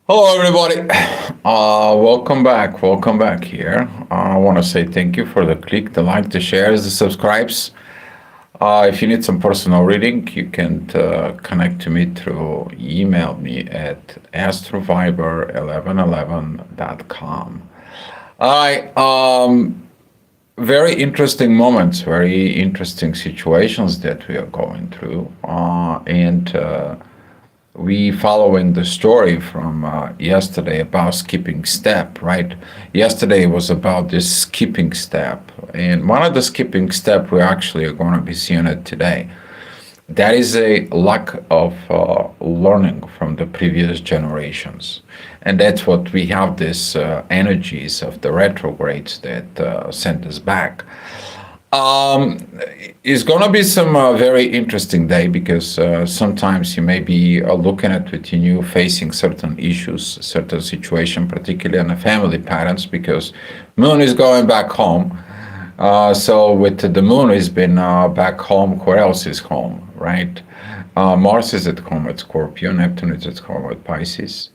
Hello, everybody. Welcome back. Welcome back here. I want to say thank you for the click, the like, the shares, the subscribes. If you need some personal reading, you can connect to me through email me at astroviber1111.com. I Very interesting moments, very interesting situations that we are going through, and we following the story from yesterday about skipping step, right? Yesterday was about this skipping step, and one of the skipping step we actually are going to be seeing it today. That is a lack of learning from the previous generations, and that's what we have. This energies of the retrogrades that sent us back. um, it's gonna be some very interesting day because sometimes you may be looking at with you facing certain issues, certain situation, particularly on the family patterns, because Moon is going back home. So with the Moon has been back home. Where else is home, right? Mars is at home at Scorpio. Neptune is at home at Pisces,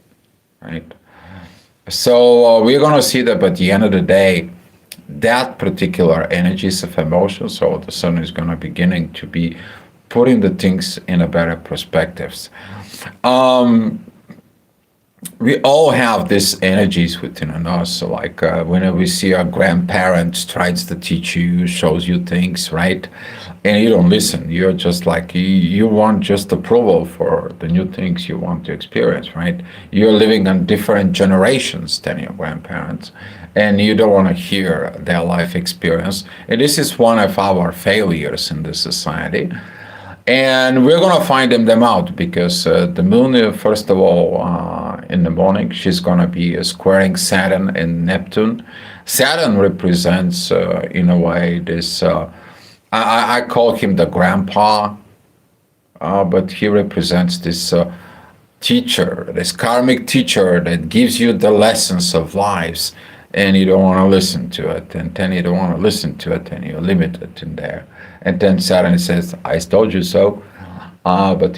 right? So we're gonna see that by the end of the day, that particular energies of emotion. So the sun is going to beginning to be putting the things in a better perspectives. Um, we all have these energies within us. So like whenever we see our grandparents tries to teach you, shows you things, right? And you don't listen. You're just like you want just approval for the new things you want to experience, right? You're living on different generations than your grandparents, and you don't want to hear their life experience. And this is one of our failures in the society, and we're gonna find them out because the moon, first of all, in the morning, she's gonna be squaring Saturn and Neptune. Saturn represents, in a way, this. I call him the grandpa, but he represents this teacher, this karmic teacher that gives you the lessons of lives, and you don't want to listen to it, and then you don't want to listen to it, and you're limited in there. And then Saturn says, "I told you so," but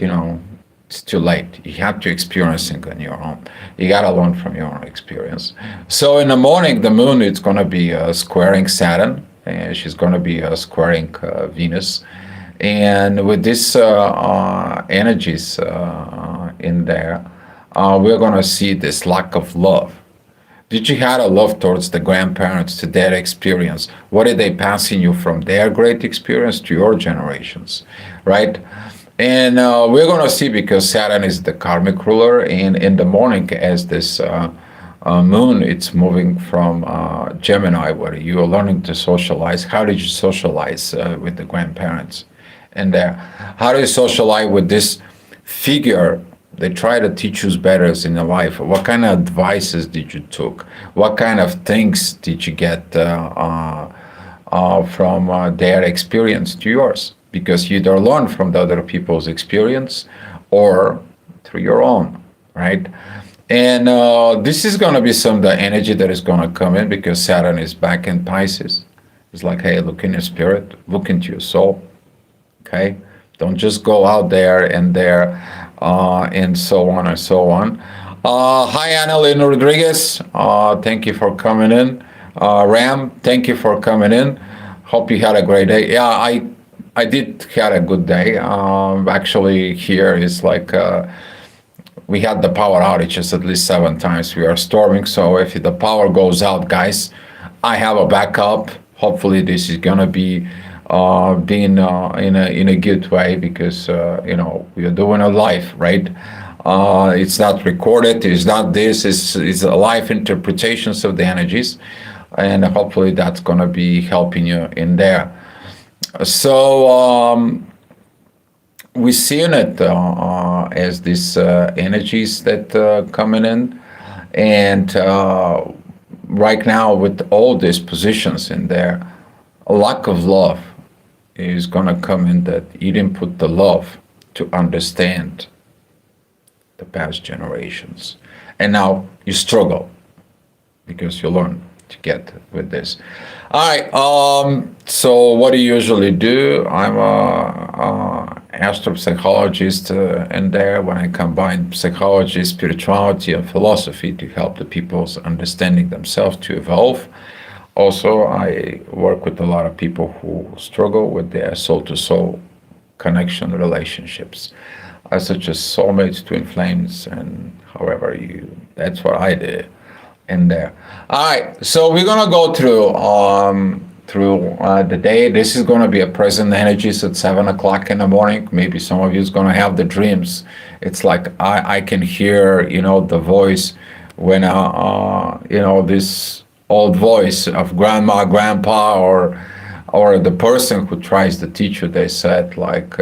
it's too late. You have to experience it on your own. You gotta learn from your own experience. So in the morning, the moon is gonna be squaring Saturn, and she's gonna be squaring Venus, and with these energies in there, we're gonna see this lack of love. Did you have a love towards the grandparents, to their experience? What are they passing you from their great experience to your generations, right? And we're going to see, because Saturn is the karmic ruler, and in the morning, as this moon, it's moving from Gemini, where you are learning to socialize. How did you socialize with the grandparents? And how do you socialize with this figure? They try to teach you better in your life. What kind of advices did you took? What kind of things did you get from their experience to yours? Because you either learn from the other people's experience or through your own, right? And this is going to be some of the energy that is going to come in, because Saturn is back in Pisces. It's like, hey, look in your spirit, look into your soul, okay? Don't just go out there and so on and so on. Hi, Annalyn Rodriguez. Thank you for coming in. Ram, thank you for coming in. Hope you had a great day. Yeah, I did had a good day. Actually, here is like we had the power outages at least 7 times. We are storming, so if the power goes out, guys, I have a backup. Hopefully, this is gonna be being in a good way, because we are doing a live, right? It's not recorded. It's not this. It's a live interpretations of the energies, and hopefully that's gonna be helping you in there. So we're seeing it as these energies that coming in, and right now with all these positions in there, a lack of love is going to come in, that you didn't put the love to understand the past generations. And now you struggle because you learn to get with this. All right. So what do you usually do? I'm astropsychologist in there when I combine psychology, spirituality, and philosophy to help the people's understanding themselves to evolve. Also, I work with a lot of people who struggle with their soul to soul connection relationships, such as soulmates, twin flames, and however you. That's what I did in there. All right, so we're gonna go through the day. This is gonna be a present energies at 7 o'clock in the morning. Maybe some of you is gonna have the dreams. It's like I can hear the voice when this old voice of grandma, grandpa, or the person who tries to teach you. They said like.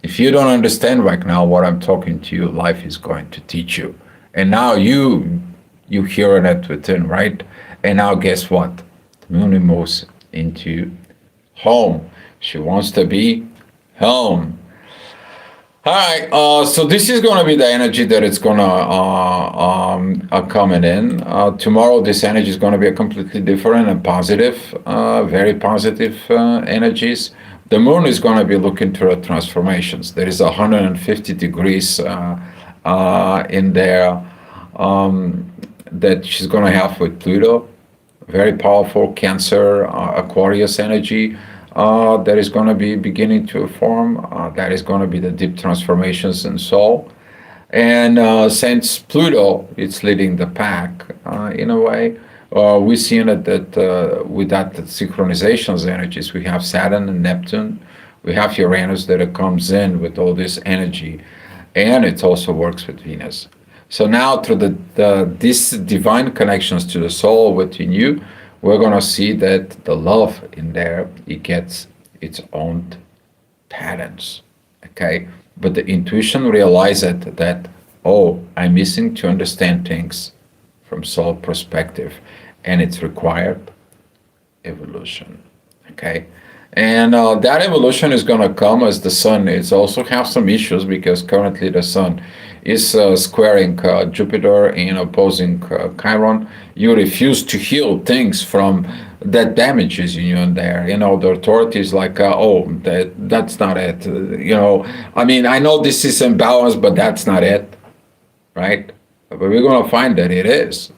If you don't understand right now what I'm talking to you, life is going to teach you. And now you hearing it within, right? And now guess what? The moon moves into home. She wants to be home. All right, so this is going to be the energy that it's going to coming in. Tomorrow, this energy is going to be a completely different and positive, very positive energies. The moon is going to be looking through transformations. There is 150 degrees in there that she's going to have with Pluto. Very powerful Cancer, Aquarius energy that is going to be beginning to form. That is going to be the deep transformations in soul. And since Pluto is leading the pack in a way, we're seeing that with that synchronizations energies, we have Saturn and Neptune, we have Uranus that it comes in with all this energy, and it also works with Venus. So now through these divine connections to the soul within you, we're going to see that the love in there, it gets its own patterns, okay? But the intuition realizes that, oh, I'm missing to understand things from soul perspective, and it's required evolution, okay? And that evolution is going to come as the sun is also have some issues because currently the sun is squaring Jupiter and opposing Chiron. You refuse to heal things from that damages you in there. The authorities like, oh, that's not it. I mean, I know this is imbalanced, but that's not it, right? But we're going to find that it is.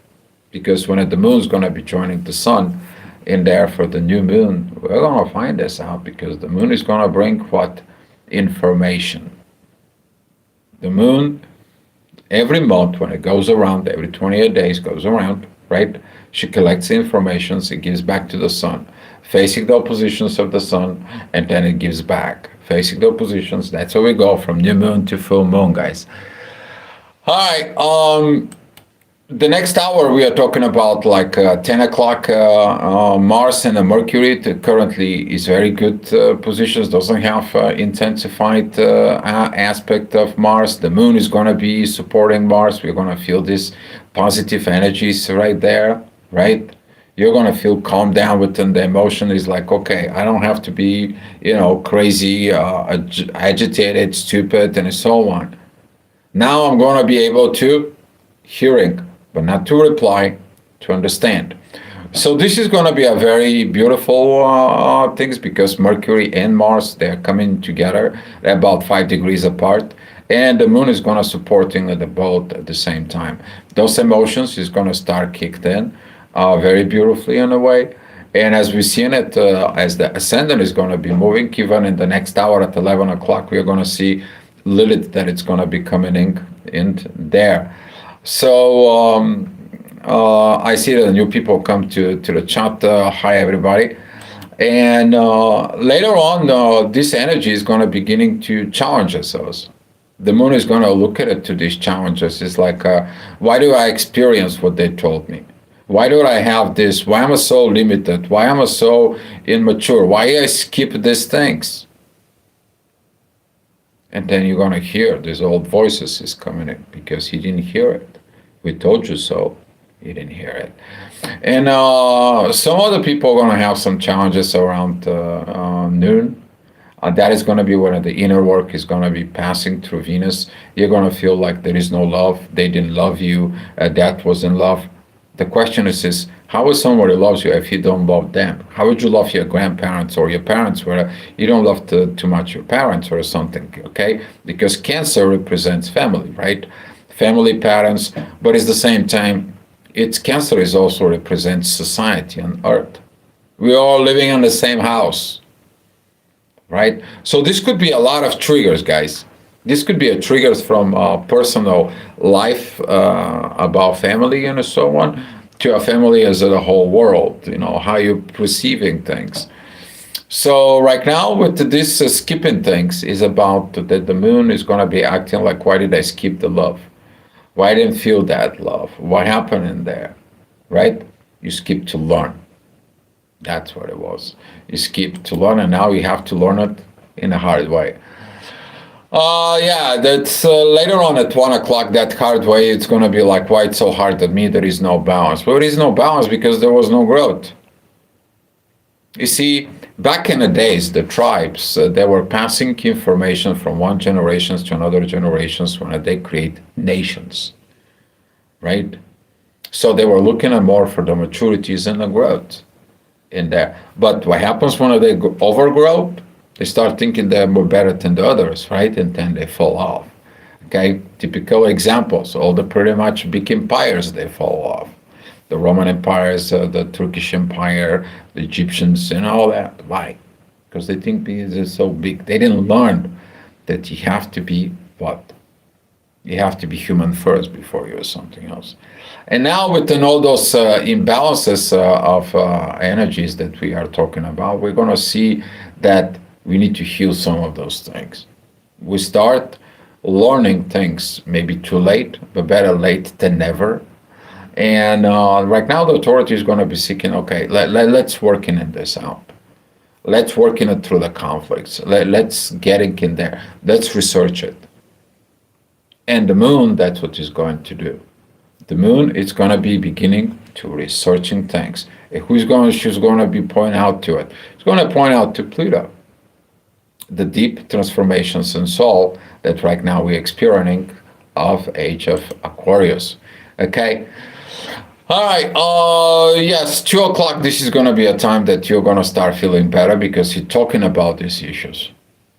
Because when the moon is going to be joining the sun in there for the new moon, we're going to find this out because the moon is going to bring what? Information. The moon, every month when it goes around, every 28 days goes around, right? She collects the information, it gives back to the sun, facing the oppositions of the sun, and then it gives back. Facing the oppositions, that's how we go from new moon to full moon, guys. All right, the next hour we are talking about like 10 o'clock Mars and Mercury currently is very good positions, doesn't have intensified aspect of Mars. The moon is going to be supporting Mars. We're going to feel these positive energies right there, right? You're going to feel calm down within the emotion. Is like, okay, I don't have to be, crazy, agitated, stupid, and so on. Now I'm going to be able to hearing, but not to reply, to understand. So this is going to be a very beautiful things because Mercury and Mars, they're coming together. They're about 5 degrees apart. And the moon is going to supporting the both at the same time. Those emotions is going to start kicked in very beautifully in a way. And as we've seen it, as the ascendant is going to be moving, even in the next hour at 11 o'clock, we're going to see Lilith that it's going to be coming in there. So I see that new people come to the chat. Hi, everybody. And later on, this energy is going to beginning to challenge us. The moon is going to look at it to these challenges. It's like, why do I experience what they told me? Why do I have this? Why am I so limited? Why am I so immature? Why I skip these things? And then you're going to hear these old voices is coming in because he didn't hear it. We told you so. You didn't hear it. And some other people are going to have some challenges around noon. That is going to be when the inner work is going to be passing through Venus. You're going to feel like there is no love. They didn't love you. That wasn't love. The question is How would somebody loves you if you don't love them? How would you love your grandparents or your parents where you don't love too much your parents or something, okay? Because Cancer represents family, right? Family patterns, but at the same time, its Cancer is also represents society on Earth. We're all living in the same house, right? So this could be a lot of triggers, guys. This could be a triggers from personal life about family and so on to a family as a whole world. You know how you're perceiving things. So right now with this skipping things is about that the moon is going to be acting like, why did I skip the love? Why I didn't feel that love? What happened in there? Right? You skipped to learn. That's what it was. You skipped to learn, and now you have to learn it in a hard way. Yeah, that's later on at 1 o'clock. That hard way, it's gonna be like, why it's so hard at me? There is no balance. Well, there is no balance because there was no growth. You see, back in the days, the tribes they were passing information from one generation to another generations when they create nations, right? So they were looking at more for the maturities and the growth in there. But what happens when they overgrow? They start thinking they're more better than the others, right? And then they fall off. Okay, typical examples. All the pretty much big empires they fall off. The Roman empires, the Turkish Empire, the Egyptians, and all that. Why? Because they think these are so big. They didn't learn that you have to be what? You have to be human first before you're something else. And now within all those imbalances of energies that we are talking about, we're going to see that we need to heal some of those things. We start learning things maybe too late, but better late than never. And right now the authority is going to be seeking, okay, let's work in this out. Let's work in it through the conflicts. Let's get it in there. Let's research it. And the moon, that's what it's going to do. The moon is going to be beginning to researching things. And she's going to be pointing out to it. It's going to point out to Pluto the deep transformations in soul that right now we're experiencing of age of Aquarius. Okay. All right. Yes, 2 o'clock. This is going to be a time that you're going to start feeling better because you're talking about these issues.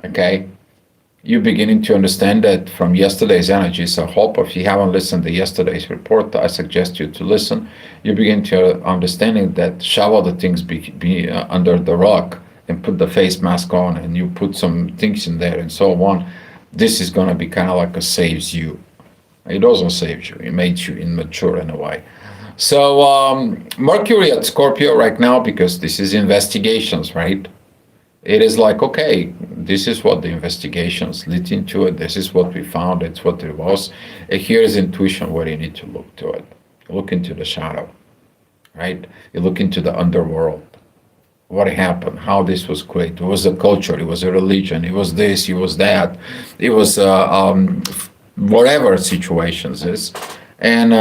Okay. You're beginning to understand that from yesterday's energies. I hope if you haven't listened to yesterday's report, I suggest you to listen. You begin to understanding that shovel the things be under the rock and put the face mask on, and you put some things in there and so on. This is going to be kind of like a saves you. It doesn't save you. It makes you immature in a way. So Mercury at Scorpio right now, because this is investigations, right? It is like, okay, this is what the investigations lead into it. This is what we found. It's what it was. And here's intuition where you need to look to it. Look into the shadow, right? You look into the underworld. What happened? How this was created? It was a culture. It was a religion. It was this. It was that. It was whatever situations is. And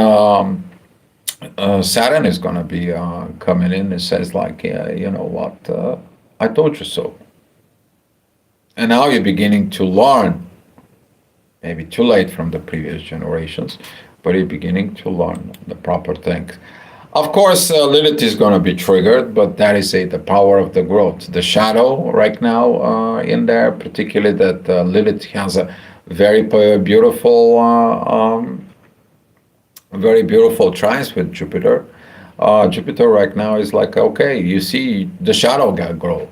Saturn is going to be coming in and says like, yeah, you know what? I told you so. And now you're beginning to learn, maybe too late from the previous generations, but you're beginning to learn the proper things. Of course, Lilith is going to be triggered, but that is the power of the growth. The shadow right now in there, particularly that Lilith has a very beautiful trines with Jupiter. Jupiter right now is like, okay, you see the shadow got growth.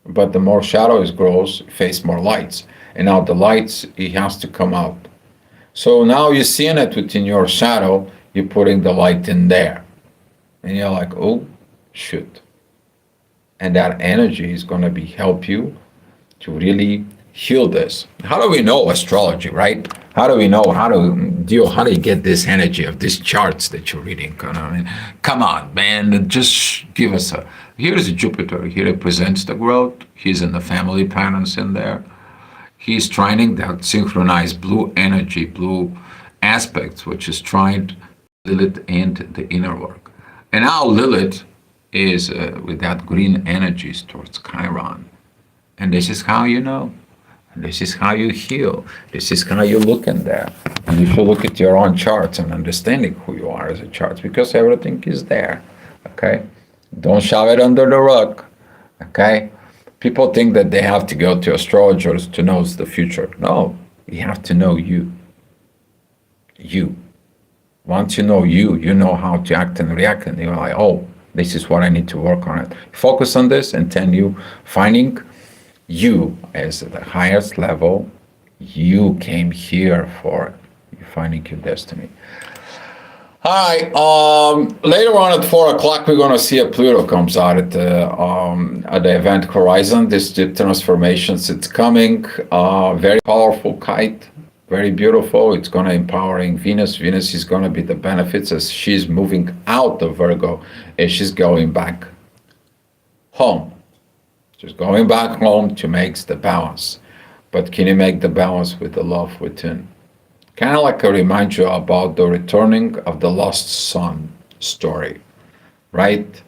But the more shadow it grows, face more lights. And now the lights, it has to come out. So now you're seeing it within your shadow, you're putting the light in there. And you're like, oh, shoot. And that energy is going to be help you to really heal this. How do we know astrology, right? How do we know how do you get this energy of these charts that you're reading? I mean, come on, man, just give us a. Here's Jupiter. He represents the growth. He's in the family patterns in there. He's trining that synchronized blue energy, blue aspects, which is trined Lilith and the inner work. And now Lilith is with that green energies towards Chiron. And this is how you know. This is how you heal. This is how you look in there. And you should look at your own charts and understanding who you are as a chart because everything is there. Okay? Don't shove it under the rug. Okay? People think that they have to go to astrologers to know the future. No, you have to know you. You. Once you know you, you know how to act and react, and you're like, oh, this is what I need to work on it. Focus on this, and then you finding you as the highest level. You came here for it. You're finding your destiny. All right. Later on at 4 o'clock, we're going to see a Pluto comes out at the event horizon. This deep transformations, it's coming. Very powerful kite, very beautiful. It's going to empowering Venus. Venus is going to be the benefits as she's moving out of Virgo, as she's going back home. She's going back home to make the balance. But can you make the balance with the love within? Kind of like I remind you about the returning of the lost son story, right?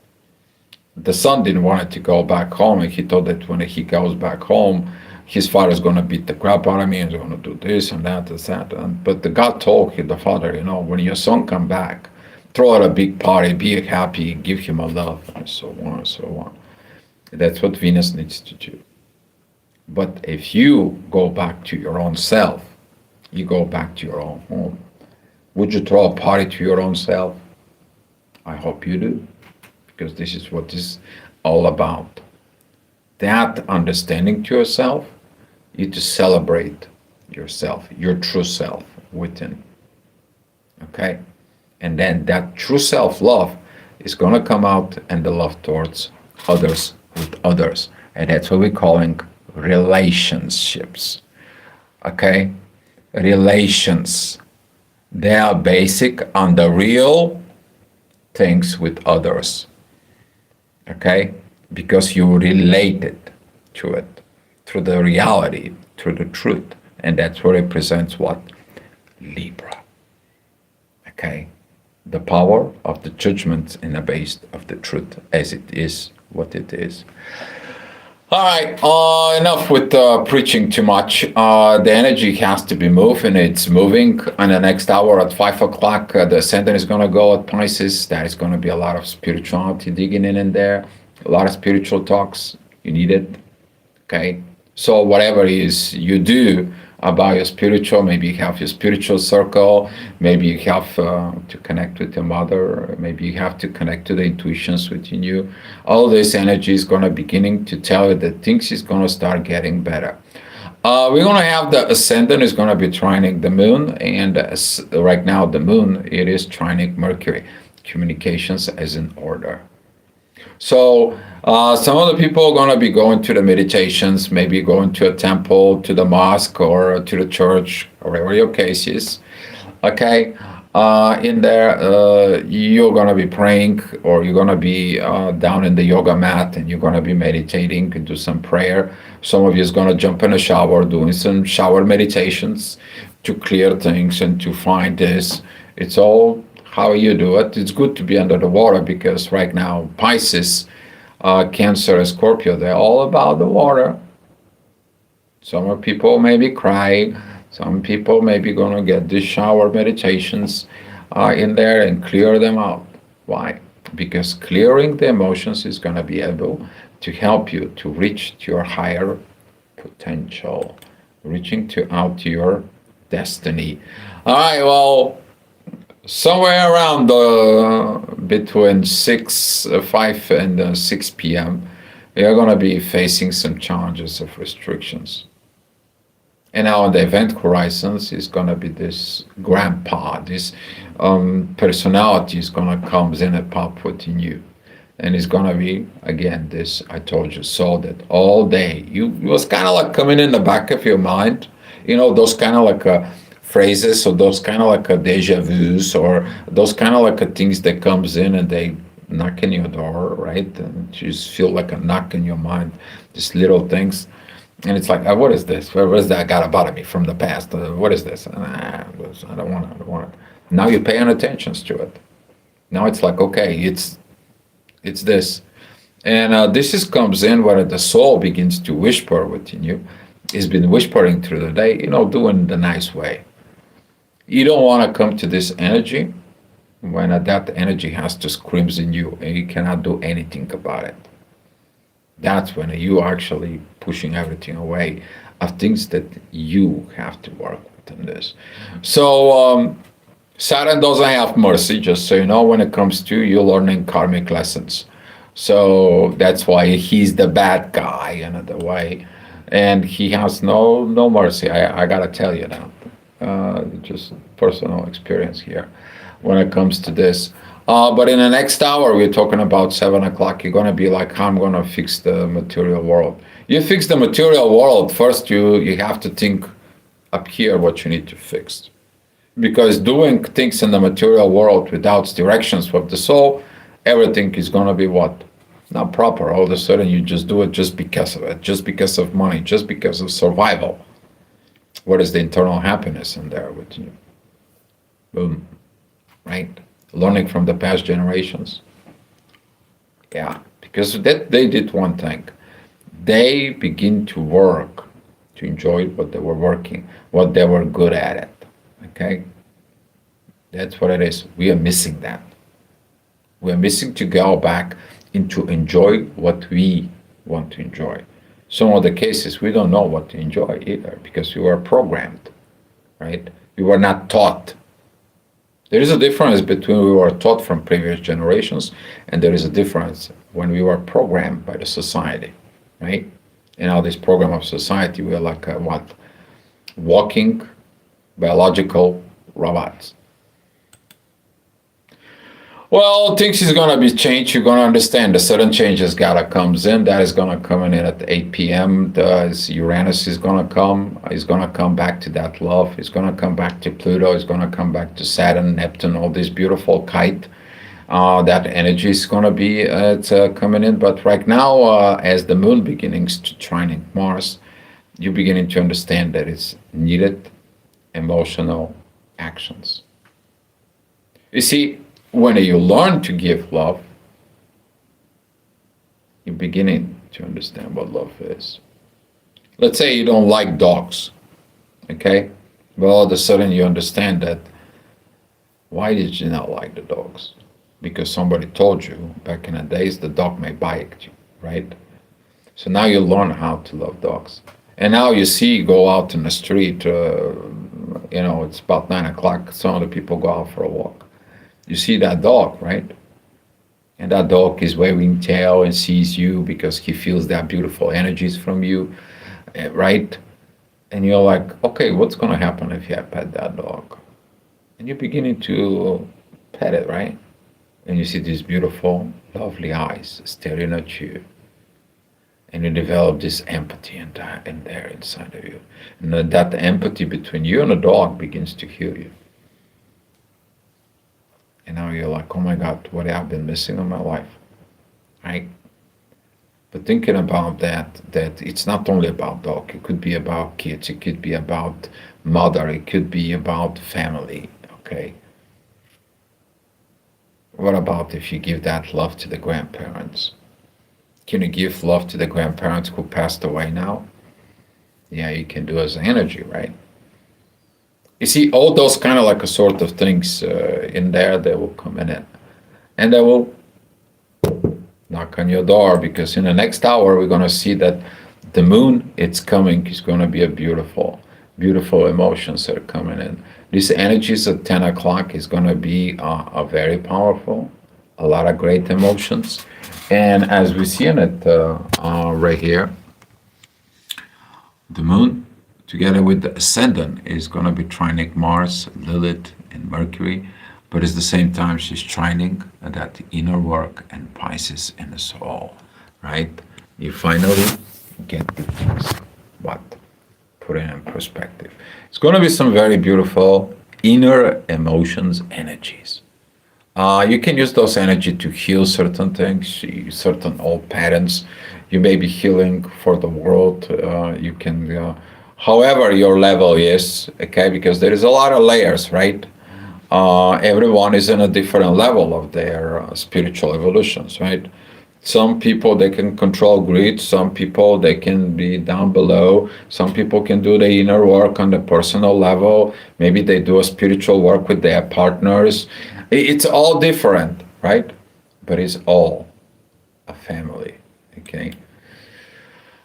The son didn't want to go back home, and he thought that when he goes back home, his father's going to beat the crap out of me and he's going to do this and that and that. But the God told the father, when your son come back, throw out a big party, be happy, give him a love, and so on and so on. That's what Venus needs to do. But if you go back to your own self, you go back to your own home. Would you throw a party to your own self? I hope you do, because this is what this is all about. That understanding to yourself, you to celebrate yourself, your true self within. Okay? And then that true self-love is going to come out and the love towards others with others. And that's what we're calling relationships. Okay? Relations. They are basic on the real things with others. Okay? Because you related to it through the reality, through the truth. And that's what represents what? Libra. Okay? The power of the judgment in the base of the truth as it is what it is. All right, enough with preaching too much. The energy has to be moved, and it's moving. In the next hour at 5 o'clock, the ascendant is going to go at Pisces. That is going to be a lot of spirituality digging in there, a lot of spiritual talks. You need it, okay? So whatever it is you do about your spiritual, maybe you have your spiritual circle, maybe you have to connect with your mother, maybe you have to connect to the intuitions within you. All this energy is going to beginning to tell you that things is going to start getting better. We're going to have the ascendant is going to be trining the moon, and right now the moon, it is trining Mercury. Communications as in order. So some of the people are going to be going to the meditations, maybe going to a temple, to the mosque, or to the church, or whatever your case is. Okay, in there, you're going to be praying, or you're going to be down in the yoga mat, and you're going to be meditating and do some prayer. Some of you is going to jump in a shower, doing some shower meditations to clear things and to find this. It's all how you do it. It's good to be under the water because right now Pisces, Cancer, and Scorpio, they're all about the water. Some people may be crying. Some people may be going to get these shower meditations in there and clear them out. Why? Because clearing the emotions is going to be able to help you to reach to your higher potential, reaching out to your destiny. All right, well, somewhere around between 5 and 6 p.m., we are going to be facing some challenges of restrictions. And now on the event horizons is going to be this grandpa, this personality is going to come in and pop within you. And it's going to be, again, this, I told you, so that all day, it was kind of like coming in the back of your mind, those kind of like phrases, or those kind of like a deja vus, or those kind of like a things that comes in and they knock in your door, right? And you just feel like a knock in your mind, these little things. And it's like, what is this? What is that got about me from the past? What is this? I don't want it. Now you're paying attention to it. Now it's like, okay, it's this. And this comes in where the soul begins to whisper within you He's been whispering through the day, doing the nice way. You don't want to come to this energy when that energy has to screams in you and you cannot do anything about it. That's when you actually pushing everything away of things that you have to work with in this. So Saturn doesn't have mercy, just so you know, when it comes to you learning karmic lessons. So that's why he's the bad guy in a way, and he has no mercy. I gotta tell you that. Just personal experience here when it comes to this. But in the next hour, we're talking about 7 o'clock. You're gonna be like, how I'm gonna fix the material world. You fix the material world first. You have to think up here what you need to fix, because doing things in the material world without directions of the soul, everything is gonna be what? Not proper. All of a sudden, you just do it just because of it, just because of money, just because of survival. What is the internal happiness in there with you? Boom. Right? Learning from the past generations. Yeah, because that they did one thing. They begin to work to enjoy what they were working, what they were good at it. Okay? That's what it is. We are missing that. We are missing to go back into enjoy what we want to enjoy. Some of the cases we don't know what to enjoy either because we were programmed, right? We were not taught. There is a difference between we were taught from previous generations, and there is a difference when we were programmed by the society, right? In all this program of society, we are like what? Walking biological robots. Well, things is gonna be changed. You're gonna understand the sudden changes gotta comes in. That is gonna come in at 8 p.m. Uranus is gonna come. He's gonna come back to that love. He's gonna come back to Pluto. He's gonna come back to Saturn, Neptune, all this beautiful kite. That energy is gonna be it's coming in. But right now, as the moon beginnings to trine Mars, you're beginning to understand that it's needed emotional actions. You see, when you learn to give love, you're beginning to understand what love is. Let's say you don't like dogs, okay? But all of a sudden you understand that why did you not like the dogs? Because somebody told you back in the days the dog may bite you, right? So now you learn how to love dogs. And now you see, go out in the street, it's about 9 o'clock, some of the people go out for a walk. You see that dog, right? And that dog is waving tail and sees you because he feels that beautiful energies from you, right? And you're like, okay, what's going to happen if I pet that dog? And you're beginning to pet it, right? And you see these beautiful, lovely eyes staring at you. And you develop this empathy in there inside of you. And that empathy between you and the dog begins to heal you. And now you're like, oh my God, what have I been missing in my life, right? But thinking about that it's not only about dog, it could be about kids, it could be about mother, it could be about family, okay? What about if you give that love to the grandparents? Can you give love to the grandparents who passed away now? Yeah, you can do as energy, right? You see, all those kind of like a sort of things in there, they will come in it. And they will knock on your door, because in the next hour, we're going to see that the moon, it's coming, is going to be a beautiful, beautiful emotions that are coming in. These energies at 10 o'clock is going to be a very powerful, a lot of great emotions. And as we see in it right here, the moon, together with the ascendant, is going to be trining Mars, Lilith, and Mercury, but at the same time she's trining that inner work and Pisces in the soul, right? You finally get the things, what? Put it in perspective. It's going to be some very beautiful inner emotions, energies. You can use those energy to heal certain things, certain old patterns. You may be healing for the world. You can, however your level is, okay, because there is a lot of layers, right? Everyone is in a different level of their spiritual evolutions, right? Some people they can control greed. Some people they can be down below. Some people can do the inner work on the personal level. Maybe they do a spiritual work with their partners. It's all different, right? But it's all a family. Okay.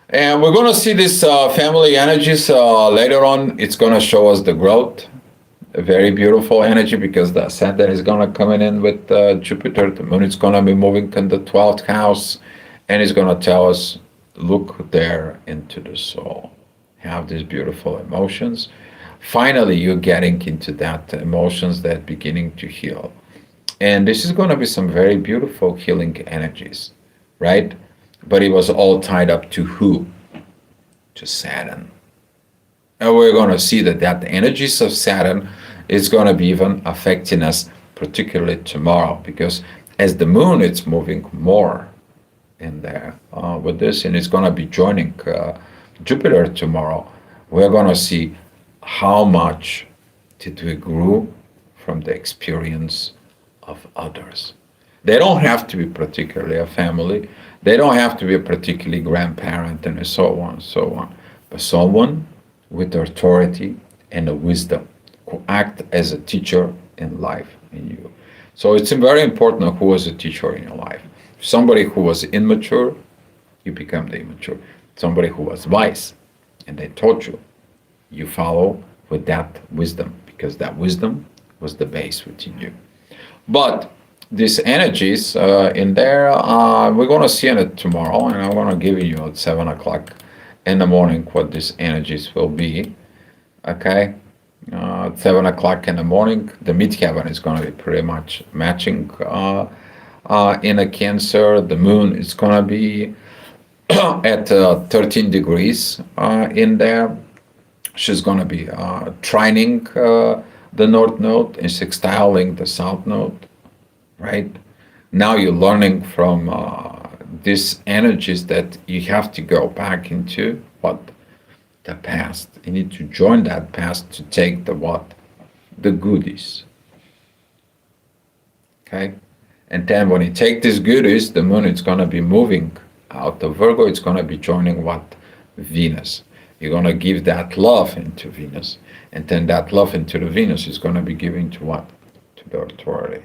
And we're going to see this family energies later on. It's going to show us the growth, a very beautiful energy because the Saturn is going to come in with Jupiter. The moon is going to be moving in the 12th house and it's going to tell us, look there into the soul. Have these beautiful emotions. Finally, you're getting into that emotions that beginning to heal. And this is going to be some very beautiful healing energies, right? But it was all tied up to who? To Saturn. And we're going to see that that energies of Saturn is going to be even affecting us, particularly tomorrow, because as the moon, it's moving more in there with this, and it's going to be joining Jupiter tomorrow. We're going to see how much did we grow from the experience of others. They don't have to be particularly a family. They don't have to be a particularly grandparent and so on and so on. But someone with authority and a wisdom who act as a teacher in life in you. So it's very important who was a teacher in your life. Somebody who was immature, you become the immature. Somebody who was wise and they taught you, you follow with that wisdom because that wisdom was the base within you. But these energies in there, we're going to see it tomorrow, and I'm going to give you at 7 o'clock in the morning what these energies will be. Okay? At 7 o'clock in the morning, the midheaven is going to be pretty much matching in a Cancer. The moon is going to be at 13 degrees in there. She's going to be trining the north node and sextiling the south node, right? Now you're learning from these energies that you have to go back into what? The past. You need to join that past to take the what? The goodies. Okay? And then when you take these goodies, the moon is going to be moving out of Virgo. It's going to be joining what? Venus. You're going to give that love into Venus. And then that love into the Venus is going to be given to what? To the authority.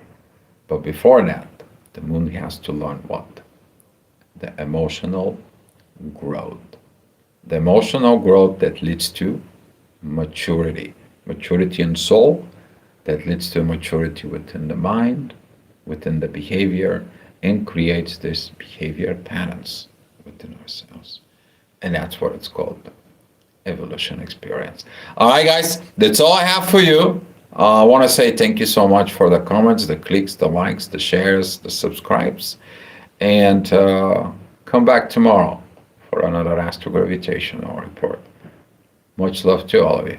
But before that, the moon has to learn what? The emotional growth. The emotional growth that leads to maturity. Maturity in soul that leads to maturity within the mind, within the behavior, and creates this behavior patterns within ourselves. And that's what it's called, evolution experience. All right, guys, that's all I have for you. I want to say thank you so much for the comments, the clicks, the likes, the shares, the subscribes, and come back tomorrow for another astrogravitational report. Much love to all of you.